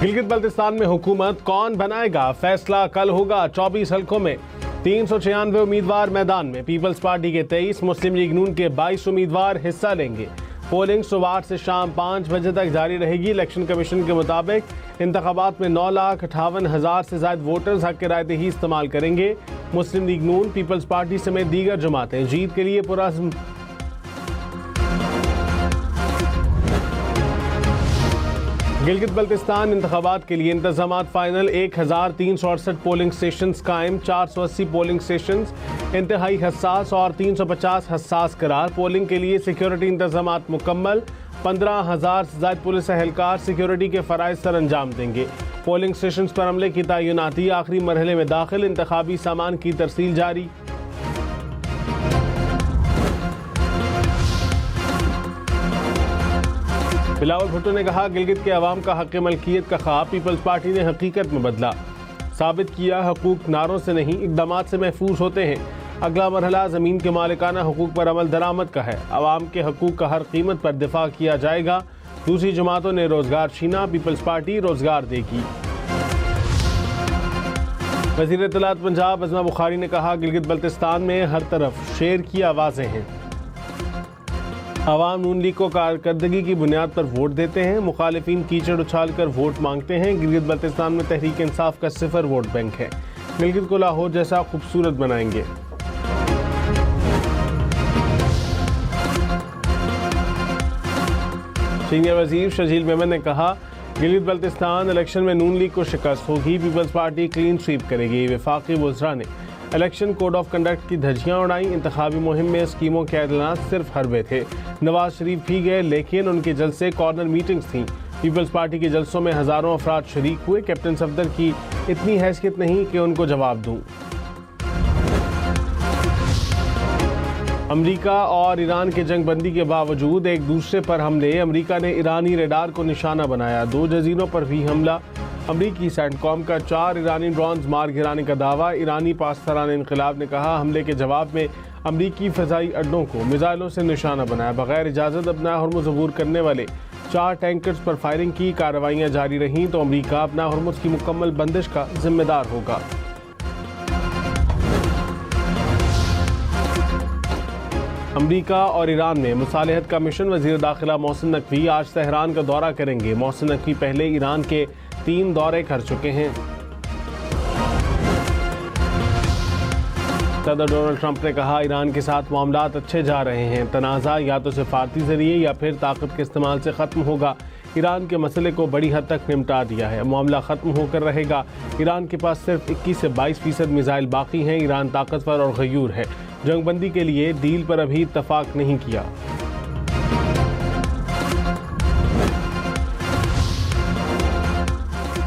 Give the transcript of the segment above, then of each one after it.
गिलगित बल्तिस्तान में हुकूमत कौन बनाएगा, फैसला कल होगा। 24 हलकों में 396 उम्मीदवार मैदान में। पीपल्स पार्टी के 23, मुस्लिम लीग नून के 22 उम्मीदवार हिस्सा लेंगे। पोलिंग सुबह 8 से शाम 5 बजे तक जारी रहेगी। इलेक्शन कमीशन के मुताबिक इंतखाबात में 9,58,000 से ज्यादा वोटर्स हक राय दही इस्तेमाल करेंगे। मुस्लिम लीग नून, पीपल्स पार्टी समेत दीगर जमातें जीत के लिए पुरअज़्म। गिलगित बल्तिस्तान इंतखाबात के लिए इंतजामात फाइनल। 1,368 पोलिंग स्टेशन कायम, 480 पोलिंग स्टेशन इंतहाई हसास और 350 हसास करार। पोलिंग के लिए सिक्योरिटी इंतजामात मुकम्मल। 15,000 से ज्यादा पुलिस एहलकार सिक्योरिटी के फराइज सर अंजाम देंगे। पोलिंग स्टेशन पर अमले की तैनाती आखिरी मरहले में दाखिल। इंतखाबी सामान की तरसील जारी। बिलावल भुट्टो ने कहा, गिलगित के अवाम का हक मलकियत का ख्वाब पीपल्स पार्टी ने हकीकत में बदला। साबित किया हकूक नारों से नहीं इकदामात से महफूज होते हैं। अगला मरहला ज़मीन के मालिकाना हकूक पर अमल दरामद का है। अवाम के हकूक का हर कीमत पर दिफा किया जाएगा। दूसरी जमातों ने रोजगार छीना, पीपल्स पार्टी रोजगार देगी। वज़ीर इत्तलात पंजाब अज़मा बुखारी ने कहा, गिलगित बल्तिस्तान में हर तरफ शेर की आवाज़ें हैं। अवाम नून लीग को कारकर्दगी की बुनियाद पर वोट देते हैं। मुखालिफिन कीचड़ उछाल कर वोट मांगते हैं। गिलगित बल्तिस्तान में तहरीक इंसाफ का 0 वोट बैंक है। गिलगित को लाहौर जैसा खूबसूरत बनाएंगे। सीनियर वजीर शजील मेमन ने कहा, गिलगित बल्तिस्तान इलेक्शन में नून लीग को शिकस्त होगी। पीपल्स पार्टी क्लीन स्वीप करेगी। वफाकी वज़रा ने इलेक्शन कोड ऑफ कंडक्ट की धज्जियां उड़ाई। इंतखाबी मुहिम में स्कीमों के ऐलान सिर्फ हरबे थे। नवाज शरीफ भी गए, लेकिन उनके जलसे कॉर्नर मीटिंग्स थीं। पीपल्स पार्टी के जलसों में हजारों अफराद शरीक हुए। कैप्टन सफदर की इतनी हैसियत नहीं कि उनको जवाब दूं। अमेरिका और ईरान के जंगबंदी के बावजूद एक दूसरे पर हमले। अमेरिका ने ईरानी रडार को निशाना बनाया। 2 जजीरों पर भी हमला। अमरीकी सेंटकॉम का 4 ईरानी ड्रोन्स मार गिराने का दावा। ईरानी पासदारान इनकलाब ने कहा, हमले के जवाब में अमरीकी फ़ज़ाई अड्डों को मिसाइलों से निशाना बनाया। बगैर इजाज़त अपना हरमुज़ अबूर करने वाले 4 टैंकर्स पर फायरिंग की। कार्रवाइयाँ जारी रहीं तो अमरीका अपना हरमुज़ की मुकम्मल बंदिश का जिम्मेदार होगा। अमरीका और ईरान में मुसालहत का मिशन। वज़ीर दाखिला मोहसिन नकवी आज तेहरान का दौरा करेंगे। मोहसिन नकवी पहले ईरान के 3 दौरे कर चुके हैं। सदर डोनाल्ड ट्रंप ने कहा, ईरान के साथ मामलात अच्छे जा रहे हैं। तनाज़ा या तो सिफारती जरिए या फिर ताकत के इस्तेमाल से ख़त्म होगा। ईरान के मसले को बड़ी हद तक निपटा दिया है। मामला ख़त्म होकर रहेगा। ईरान के पास सिर्फ 21 से 22% मिसाइल बाकी हैं। ईरान ताकतवर और गयूर है। जंगबंदी के लिए डील पर अभी इत्तफाक नहीं किया।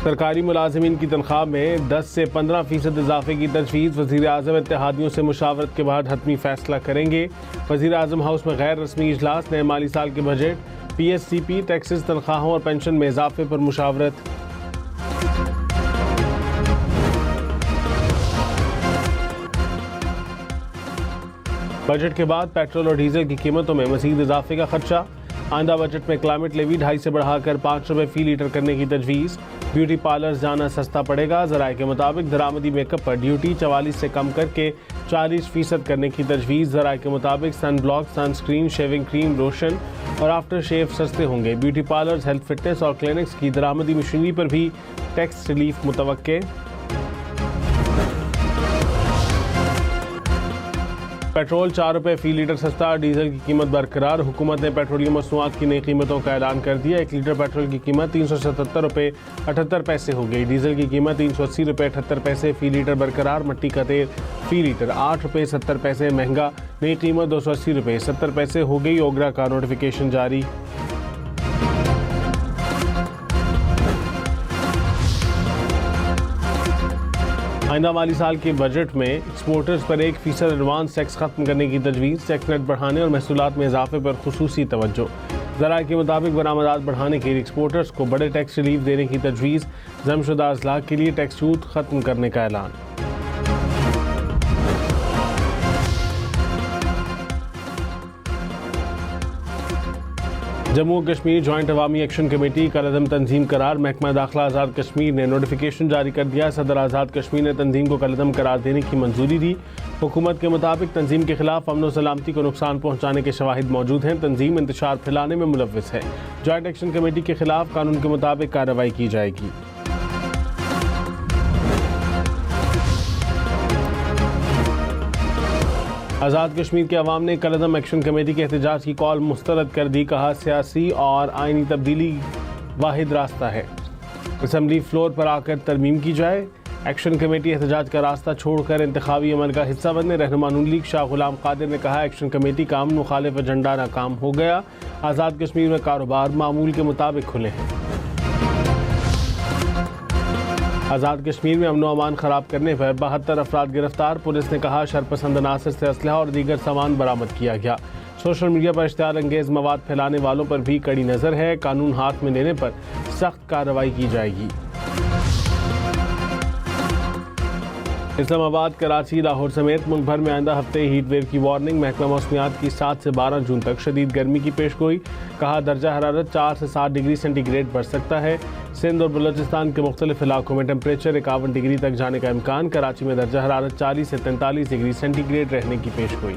सरकारी मुलाजिमीन की तनख्वाह में 10 से 15% इजाफे की तजवीज़। वज़ीर आज़म इत्तेहादियों से मुशावरत के बाद हतमी फैसला करेंगे। वज़ीर आज़म हाउस में गैर रस्मी इजलास। नए माली साल के बजट, PSCP, टैक्सेस, तनख्वाहों और पेंशन में इजाफे पर मुशावरत। बजट के बाद पेट्रोल और डीजल की कीमतों में मज़ीद इजाफे का खदशा। आइंदा बजट में क्लाइमेट लेवी 2.5 से बढ़ाकर 5 रुपये फ़ी लीटर करने की तजवीज़। ब्यूटी पार्लर्स जाना सस्ता पड़ेगा। ज़राए के मुताबिक दरामदी मेकअप पर ड्यूटी 44 से कम करके 40% करने की तजवीज़। ज़राए के मुताबिक sun block, sunscreen, shaving cream, lotion और आफ्टर शेव सस्ते होंगे। ब्यूटी पार्लर्स, हेल्थ फिटनेस और क्लिनिक्स की दरामदी मशीनरी पर भी टैक्स रिलीफ मुतवक्के। पेट्रोल 4 रुपये फ़ी लीटर सस्ता। डीजल की कीमत बरकरार। हुकूमत ने पेट्रोलियम मसनूआत की नई कीमतों का ऐलान कर दिया। 1 लीटर पेट्रोल की कीमत 377 रुपये 78 पैसे हो गई। डीजल की कीमत 380 रुपये 78 पैसे फ़ी लीटर बरकरार। मट्टी का तेल फ़ी लीटर 8 रुपये 70 पैसे महंगा। नई कीमत 280 रुपये 70 पैसे हो गई। ओगरा का नोटिफिकेशन जारी। आइंदा माली साल के बजट में एक्सपोर्टर्स पर 1% एडवांस टैक्स खत्म करने की तजवीज़। टैक्स नेट बढ़ाने और महसूलात में इजाफे पर खुसूसी तवज्जो। ज़राए के मुताबिक बरामदात बढ़ाने के लिए एक्सपोर्टर्स को बड़े टैक्स रिलीफ देने की तजवीज़। जमशुदा अजलाक के लिए टैक्स छूट खत्म करने का ऐलान। जम्मू और कश्मीर जॉइंट अवामी एक्शन कमेटी कलअदम तंजीम करार। महकमा दाखिला आज़ाद कश्मीर ने नोटिफिकेशन जारी कर दिया। सदर आज़ाद कश्मीर ने तंजीम को कलअदम करार देने की मंजूरी दी। हुकूमत के मुताबिक तंजीम के खिलाफ अमन व सलामती को नुकसान पहुँचाने के शवाहिद मौजूद हैं। तंजीम इंतशार फैलाने में मुलव्विस है। जॉइंट एक्शन कमेटी के खिलाफ कानून के मुताबिक कार्रवाई की जाएगी। आज़ाद कश्मीर के अवाम ने कलअदम एक्शन कमेटी के एहतजाज की कॉल मुस्तरद कर दी। कहा सियासी और आइनी तब्दीली वाहिद रास्ता है, असम्बली फ्लोर पर आकर तरमीम की जाए। एक्शन कमेटी एहतजाज का रास्ता छोड़कर इंतखाबी अमल का हिस्सा बनने। रहनुमा नून लीग शाह गुलाम कादिर ने कहा एक्शन कमेटी का अमन मुखालिफ एजेंडा नाकाम हो गया। आज़ाद कश्मीर में कारोबार मामूल के मुताबिक खुले हैं। आज़ाद कश्मीर में अमन व अमान ख़राब करने पर 72 अफराद गिरफ्तार। पुलिस ने कहा शरपसंद अनासर से असलहा और दीगर सामान बरामद किया गया। सोशल मीडिया पर इश्तिहार अंगेज़ मवाद फैलाने वालों पर भी कड़ी नज़र है। कानून हाथ में लेने पर सख्त कार्रवाई की जाएगी। इस्लामाबाद, कराची, लाहौर समेत मुल्क भर में आइंदा हफ्ते हीट वेव की वार्निंग। महकमा मौसमियात की 7 से 12 जून तक शदीद गर्मी की पेशगोई। कहा दर्जा हरारत 4 से 7 डिग्री सेंटीग्रेड बढ़ सकता है। सिंध और बलूचिस्तान के मुख्तलिफ इलाकों में टेम्परेचर 51 डिग्री तक जाने का इम्कान। कराची में दर्जा हरारत 40 से 43 डिग्री सेंटीग्रेड रहने की पेशगोई।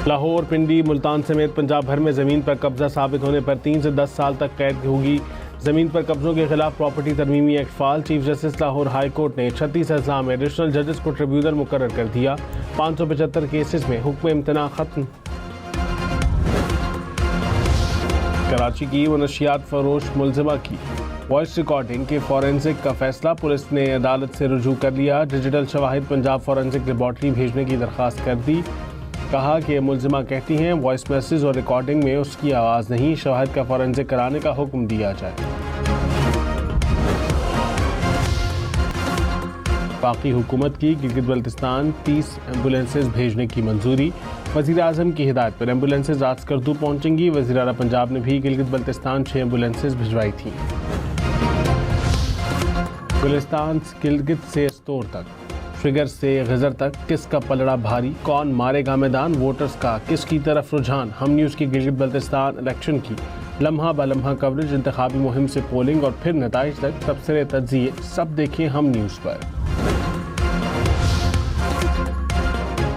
लाहौर, पिंडी, मुल्तान समेत पंजाब भर में ज़मीन पर कब्जा साबित होने पर 3 से 10 साल तक कैद होगी। ज़मीन पर कब्जों के खिलाफ प्रॉपर्टी तरमीमी एक्ट फाल। Chief justice Lahore high court ने 36 अजला में एडिशनल जजेस को ट्रिब्यूनल मुकर्रर कर दिया। 575 केसेस में हुक्म इम्तना खत्म। कराची की मनशियात फरोश मुलजिमा की वॉइस रिकॉर्डिंग के फॉरेंसिक का फैसला। पुलिस ने अदालत से रुजू कर लिया। डिजिटल शवाहिद पंजाब फॉरेंसिक लेबॉर्ट्री भेजने की दरख्वास्त कर दी। कहा कि मुलजिमा कहती हैं वॉइस मैसेज और रिकॉर्डिंग में उसकी आवाज़ नहीं। शवाहिद का फॉरेंसिक कराने का हुक्म दिया जाए। बाकी हुकूमत की गिलगित बल्तिस्तान 30 एम्बुलेंसेज भेजने की मंजूरी। वज़ीर आज़म की हिदायत पर एम्बुलेंसेज आज स्कर्दू पहुँचेंगी। वज़ीर आला पंजाब ने भी गिलगित बल्तिस्तान 6 एम्बुलेंसेज भिजवाई थी। गुलिस्तान गिलगित से स्तोर तक, फिगर से गजर तक किसका पलड़ा भारी, कौन मारेगा मैदान, वोटर्स का किसकी तरफ रुझान। हम न्यूज़ की गिलगित बल्तिस्तान इलेक्शन की लम्हा ब लम्हा कवरेज, इंतखाबी मुहिम से पोलिंग और फिर नताइज तक तबसरे तज्जिए, सब देखें हम न्यूज़ पर।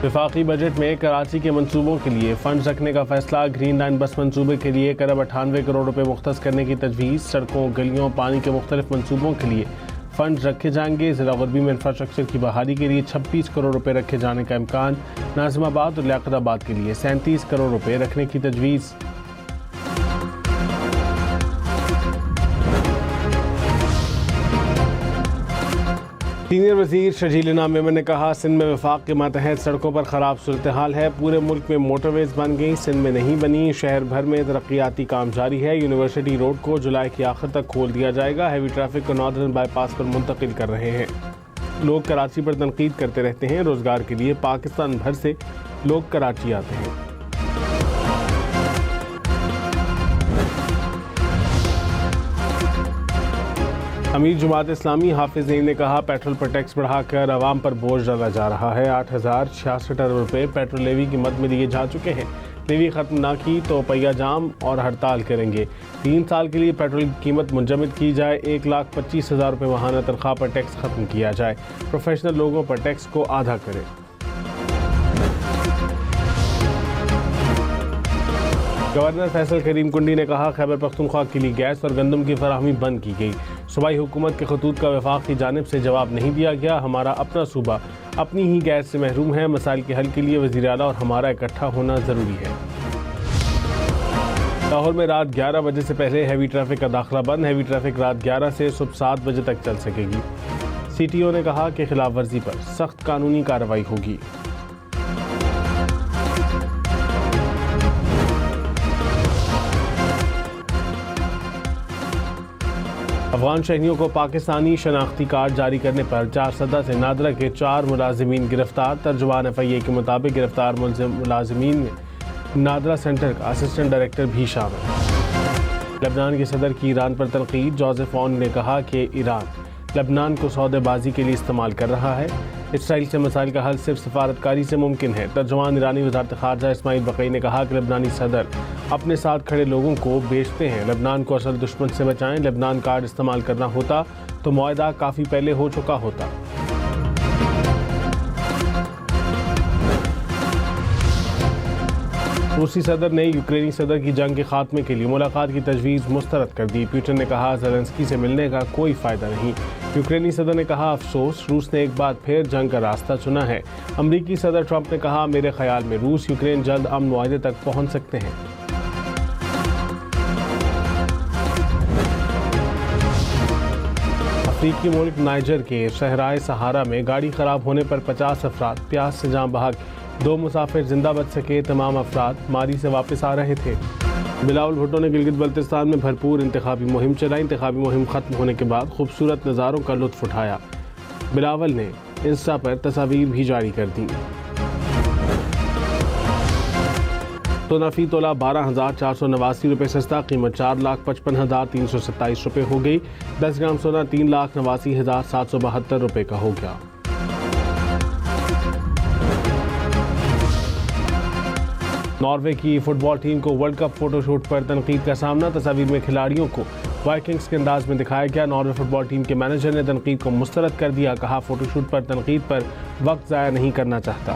वफाकी बजट में कराची के मंसूबों के लिए फंड रखने का फैसला। ग्रीन लाइन बस मंसूबे के लिए 198 करोड़ रुपए मुख्तस करने की तजवीज़। सड़कों, गलियों, पानी के मुख्तलिफ मंसूबों के लिए फंड रखे जाएंगे। ज़िला गुरबी में इंफ्रास्ट्रक्चर की बहाली के लिए 26 करोड़ रुपए रखे जाने का इम्कान। नाज़िमाबाद और लियाकताबाद के लिए 37 करोड़ रुपए रखने की तजवीज़। सीनियर वज़ीर शर्जील इनाम मेमन ने कहा सिंध में वफाक के मातहत सड़कों पर ख़राब सूरत हाल है। पूरे मुल्क में मोटरवेज बन गई, सिंध में नहीं बनी। शहर भर में तरक्याती काम जारी है। यूनिवर्सिटी रोड को जुलाई के आखिर तक खोल दिया जाएगा। हैवी ट्रैफिक को नॉर्दर्न बाईपास पर मुंतकिल कर रहे हैं। लोग कराची पर तनकीद करते रहते हैं। रोज़गार के लिए पाकिस्तान भर से लोग कराची आते हैं। अमीर जमात इस्लामी हाफिज नईम ने कहा पेट्रोल पर टैक्स बढ़ाकर आवाम पर बोझ डाला जा रहा है। 8,066 अरब रुपये पेट्रोल लेवी की मद में दिए जा चुके हैं। लेवी ख़त्म ना की तो पहिया जाम और हड़ताल करेंगे। 3 साल के लिए पेट्रोल की कीमत मुंजमद की जाए। 1,25,000 रुपये माहाना तनख्वाह पर टैक्स ख़त्म किया जाए। प्रोफेशनल लोगों पर टैक्स को आधा करें। गवर्नर फैसल करीम कुंडी ने कहा खैबर पख्तूनख्वा के लिए गैस और गंदम की फराहमी बंद की गई। सूबाई हुकूमत के खतूत का वफाक की जानिब से जवाब नहीं दिया गया। हमारा अपना सूबा अपनी ही गैस से महरूम है। मसाइल के हल के लिए वज़ीर आला और हमारा इकट्ठा होना ज़रूरी है। लाहौर में रात 11 बजे से पहले हैवी ट्रैफिक का दाखिला बंद। हैवी ट्रैफिक रात 11 से सुबह 7 बजे तक चल सकेगी। CTO ने कहा कि खिलाफ वर्जी पर सख्त कानूनी कार्रवाई होगी। अफगान शहरियों को पाकिस्तानी शनाख्ती कार्ड जारी करने पर 4 सदा से नादरा के 4 मुलाजिमीन गिरफ्तार। तर्जुमान FIA के मुताबिक गिरफ्तार मुलाजिमीन में नादरा सेंटर का असिस्टेंट डायरेक्टर भी शामिल। लेबनान के सदर की ईरान पर तनकीद। जोसेफ ऑन ने कहा कि ईरान लेबनान को सौदेबाजी के लिए इस्तेमाल कर रहा है। इसराइल से मसाइल का हल सिर्फ सफारतकारी से मुमकिन है। तर्जुमान ईरानी वज़ारत ख़ारजा इस्माइल बक़ई ने कहा कि लेबनानी सदर अपने साथ खड़े लोगों को बेचते हैं। लेबनान को असल दुश्मन से बचाएं। लेबनान कार्ड इस्तेमाल करना होता तो मुआहदा काफ़ी पहले हो चुका होता। रूसी सदर ने यूक्रेनी सदर की जंग के खात्मे के लिए मुलाकात की तजवीज़ मुस्तरद कर दी। पुतिन ने कहा ज़ेलेंस्की से मिलने का कोई फ़ायदा नहीं। यूक्रेनी सदर ने कहा अफसोस, रूस ने एक बार फिर जंग का रास्ता चुना है। अमरीकी सदर ट्रंप ने कहा मेरे ख्याल में रूस यूक्रेन जल्द अमन मुआहदे तक पहुँच सकते हैं। अफ्रीकी मुल्क नाइजर के सहराए सहारा में गाड़ी खराब होने पर 50 अफराद, प्यास से जान बहक 2 मुसाफिर जिंदा बच सके। तमाम अफराद मारी से वापस आ रहे थे। बिलावल भुट्टो ने गिलगित बल्तिस्तान में भरपूर इंतखाबी मुहिम चलाई। इंतखाबी मुहिम खत्म होने के बाद खूबसूरत नज़ारों का लुत्फ उठाया। बिलावल ने इंस्टा पर तस्वीर भी जारी कर दी। सोना फी तोला 12,489 रुपये सस्ता, कीमत 4,55,327 रुपये हो गई। 10 ग्राम सोना 3,89,772 रुपये का हो गया। नॉर्वे की फुटबॉल टीम को वर्ल्ड कप फोटोशूट पर तनकीद का सामना। तस्वीर में खिलाड़ियों को वाइकिंग्स के अंदाज में दिखाया गया। नॉर्वे फुटबॉल टीम के मैनेजर ने तनकीद को मुस्तरद कर दिया। कहा फोटोशूट पर तनकीद पर वक्त ज़ाया नहीं करना चाहता।